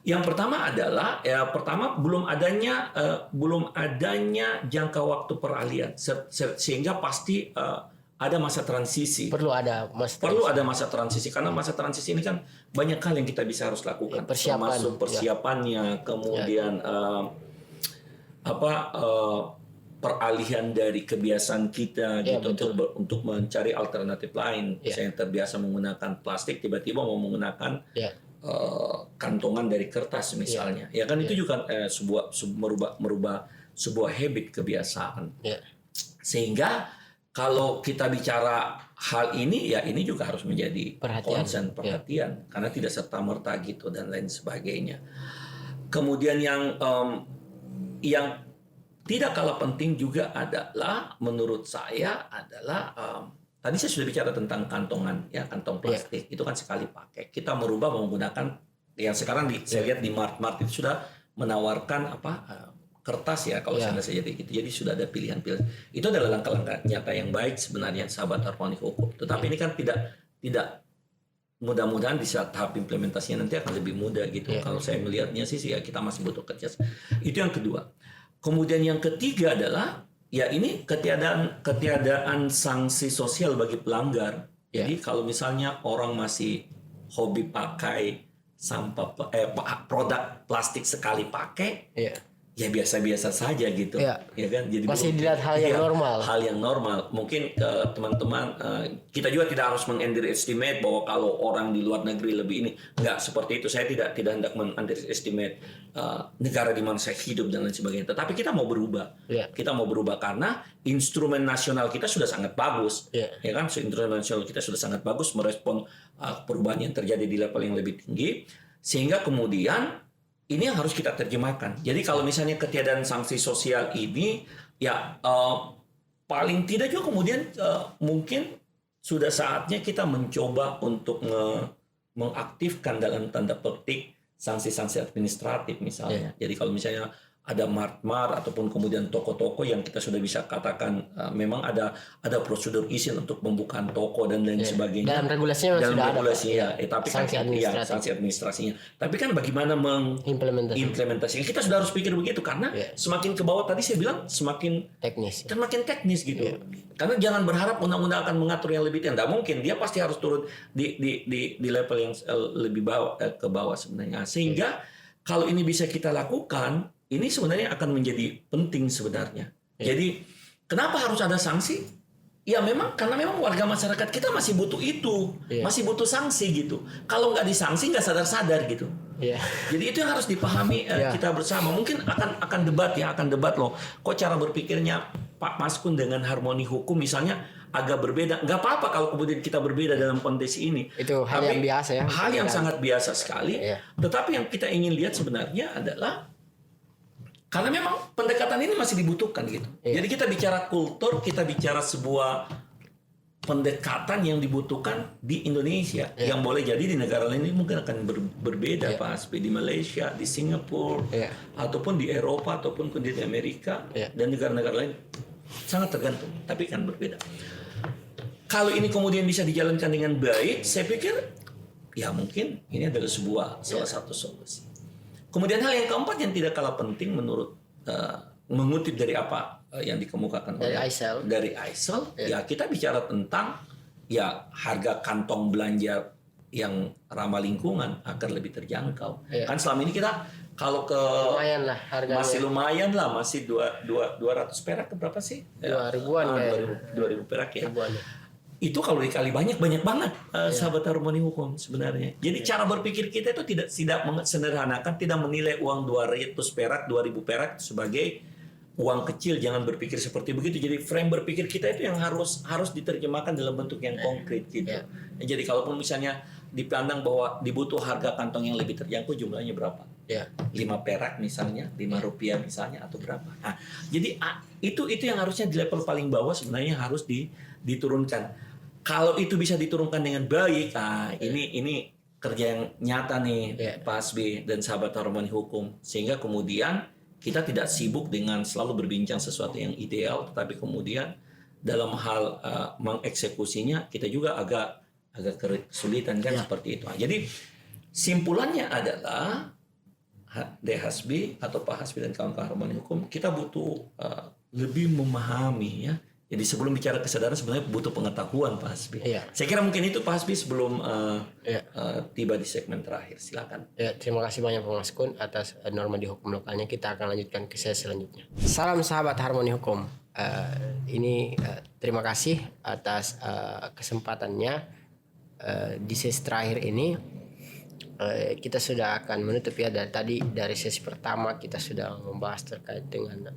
Yang pertama adalah belum adanya jangka waktu peralihan sehingga pasti ada masa transisi. Perlu ada masa transisi karena masa transisi ini kan banyak hal yang kita bisa harus lakukan. Termasuk persiapannya, kemudian peralihan dari kebiasaan kita gitu untuk mencari alternatif lain. Saya yang terbiasa menggunakan plastik tiba-tiba mau menggunakan kantongan dari kertas misalnya, ya kan itu juga merubah sebuah habit kebiasaan. Sehingga kalau kita bicara hal ini ya ini juga harus menjadi perhatian karena tidak serta merta gitu dan lain sebagainya. Kemudian yang tidak kalah penting juga adalah menurut saya adalah tadi saya sudah bicara tentang kantongan ya, kantong plastik itu kan sekali pakai. Kita merubah menggunakan yang sekarang saya lihat di Mart itu sudah menawarkan kertas ya kalau saya jadi gitu. Jadi sudah ada pilihan-pilihan. Itu adalah langkah-langkah nyata yang baik sebenarnya sahabat Harmoni Hukum. Tetapi ini kan tidak mudah-mudahan di saat tahap implementasinya nanti akan lebih mudah gitu. Kalau saya melihatnya sih ya kita masih butuh kerja. Itu yang kedua. Kemudian yang ketiga adalah ya ini ketiadaan sanksi sosial bagi pelanggar. Jadi kalau misalnya orang masih hobi pakai produk plastik sekali pakai, ya biasa-biasa saja gitu, ya kan? Jadi masih dilihat hal yang normal. Hal yang normal. Mungkin ke teman-teman, kita juga tidak harus meng-underestimate bahwa kalau orang di luar negeri lebih ini, nggak seperti itu. Saya tidak hendak meng-underestimate negara di mana saya hidup dan lain sebagainya. Tetapi kita mau berubah. Kita mau berubah karena instrumen nasional kita sudah sangat bagus, ya kan? Instrumen nasional kita sudah sangat bagus merespon perubahan yang terjadi di level yang lebih tinggi, sehingga kemudian ini yang harus kita terjemahkan. Jadi kalau misalnya ketiadaan sanksi sosial ini, ya paling tidak juga kemudian mungkin sudah saatnya kita mencoba untuk mengaktifkan dalam tanda petik sanksi-sanksi administratif misalnya. Jadi kalau misalnya ada mart-mart ataupun kemudian toko-toko yang kita sudah bisa katakan memang ada prosedur izin untuk pembukaan toko dan lain sebagainya. Dalam regulasinya sudah ada. Tapi sanksi kan sanksi administrasinya. Tapi kan bagaimana mengimplementasinya? Kita sudah harus pikir begitu karena semakin ke bawah tadi saya bilang semakin teknis gitu. Karena jangan berharap undang-undang akan mengatur yang lebih tinggi. Tidak mungkin, dia pasti harus turun di level yang lebih bawah ke bawah sebenarnya. Sehingga kalau ini bisa kita lakukan, ini sebenarnya akan menjadi penting sebenarnya. Jadi kenapa harus ada sanksi? Ya memang karena memang warga masyarakat kita masih butuh itu, masih butuh sanksi gitu. Kalau nggak disanksi nggak sadar-sadar gitu. Jadi itu yang harus dipahami kita bersama. Mungkin akan debat loh. Kok cara berpikirnya Pak Maskun dengan harmoni hukum misalnya agak berbeda. Nggak apa-apa kalau kemudian kita berbeda dalam konteks ini. Itu hal yang biasa ya. Hal yang sangat biasa sekali. Tetapi yang kita ingin lihat sebenarnya adalah karena memang pendekatan ini masih dibutuhkan gitu. Jadi kita bicara kultur, kita bicara sebuah pendekatan yang dibutuhkan di Indonesia. Yang boleh jadi di negara lain ini mungkin akan berbeda, Pak Hasbi. Di Malaysia, di Singapura, ataupun di Eropa, ataupun di Amerika, dan negara-negara lain. Sangat tergantung, tapi kan berbeda. Kalau ini kemudian bisa dijalankan dengan baik, saya pikir ya mungkin ini adalah salah satu solusi. Kemudian hal yang keempat yang tidak kalah penting menurut mengutip dari apa yang dikemukakan dari ICEL, ya kita bicara tentang ya harga kantong belanja yang ramah lingkungan agar lebih terjangkau. Kan selama ini kita kalau ke lumayan lah harganya. Masih lumayan lah, masih 200 perak ke berapa sih? 2.000-an 2000 perak ya. Ribuan. Itu kalau dikali banyak banget sahabat harmoni hukum sebenarnya. Jadi cara berpikir kita itu tidak sederhanakan, tidak menilai uang 200 perak, 2000 perak sebagai uang kecil. Jangan berpikir seperti begitu. Jadi frame berpikir kita itu yang harus diterjemahkan dalam bentuk yang konkret gitu. Jadi kalaupun misalnya dipandang bahwa dibutuh harga kantong yang lebih terjangkau, jumlahnya berapa? 5 perak misalnya, 5 rupiah misalnya, atau berapa? Nah, jadi itu yang harusnya di level paling bawah sebenarnya harus diturunkan. Kalau itu bisa diturunkan dengan baik, ini kerja yang nyata nih, Pak Hasbi dan sahabat harmoni hukum, sehingga kemudian kita tidak sibuk dengan selalu berbincang sesuatu yang ideal, tetapi kemudian dalam hal mengeksekusinya kita juga agak kesulitan kan seperti itu. Jadi simpulannya adalah Hasbi atau Pak Hasbi dan kawan-kawan harmoni hukum, kita butuh lebih memahami ya. Jadi sebelum bicara kesadaran sebenarnya butuh pengetahuan Pak Hasbi. Saya kira mungkin itu Pak Hasbi sebelum tiba di segmen terakhir. Silakan. Terima kasih banyak Pak Maskun atas norma di hukum lokalnya. Kita akan lanjutkan ke sesi selanjutnya. Salam sahabat harmoni hukum. Terima kasih atas kesempatannya di sesi terakhir ini. Kita sudah akan menutup ya. Dari sesi pertama kita sudah membahas terkait dengan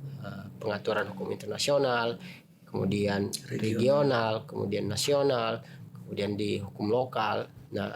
pengaturan hukum internasional, kemudian regional, kemudian nasional, kemudian di hukum lokal. Nah,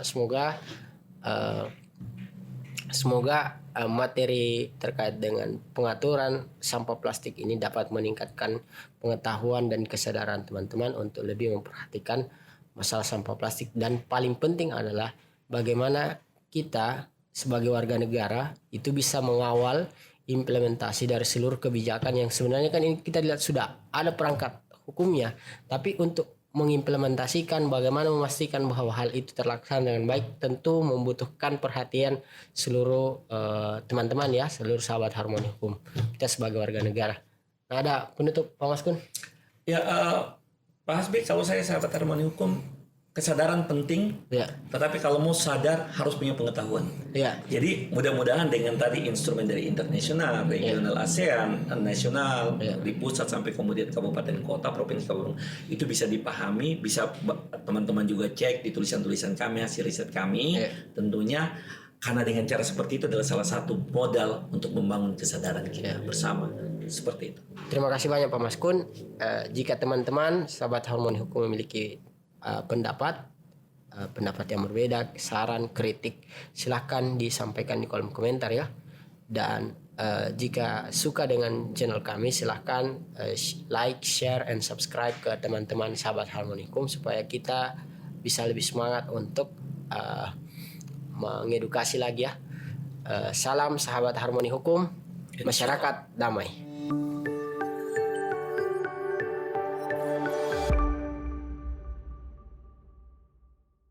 semoga materi terkait dengan pengaturan sampah plastik ini dapat meningkatkan pengetahuan dan kesadaran teman-teman untuk lebih memperhatikan masalah sampah plastik, dan paling penting adalah bagaimana kita sebagai warga negara itu bisa mengawal implementasi dari seluruh kebijakan yang sebenarnya kan ini kita lihat sudah ada perangkat hukumnya, tapi untuk mengimplementasikan bagaimana memastikan bahwa hal itu terlaksana dengan baik tentu membutuhkan perhatian seluruh teman-teman ya, seluruh sahabat harmoni hukum kita sebagai warga negara. Nah, ada penutup Pak Maskun? Ya Pak Hasbi, kalau saya sahabat harmoni hukum kesadaran penting, Ya. tetapi kalau mau sadar harus punya pengetahuan. Ya. Jadi mudah-mudahan dengan tadi instrumen dari internasional, regional, ASEAN, nasional, di pusat sampai kemudian kabupaten kota, provinsi, kabupaten, itu bisa dipahami, bisa teman-teman juga cek di tulisan-tulisan kami, hasil riset kami, tentunya karena dengan cara seperti itu adalah salah satu modal untuk membangun kesadaran kita bersama, seperti itu. Terima kasih banyak Pak Mas Kun. Jika teman-teman sahabat Harmoni Hukum memiliki pendapat yang berbeda, saran, kritik, silahkan disampaikan di kolom komentar ya. Dan jika suka dengan channel kami, silahkan like, share, and subscribe ke teman-teman sahabat Harmoni Hukum supaya kita bisa lebih semangat untuk mengedukasi lagi ya. Salam sahabat Harmoni Hukum, masyarakat damai.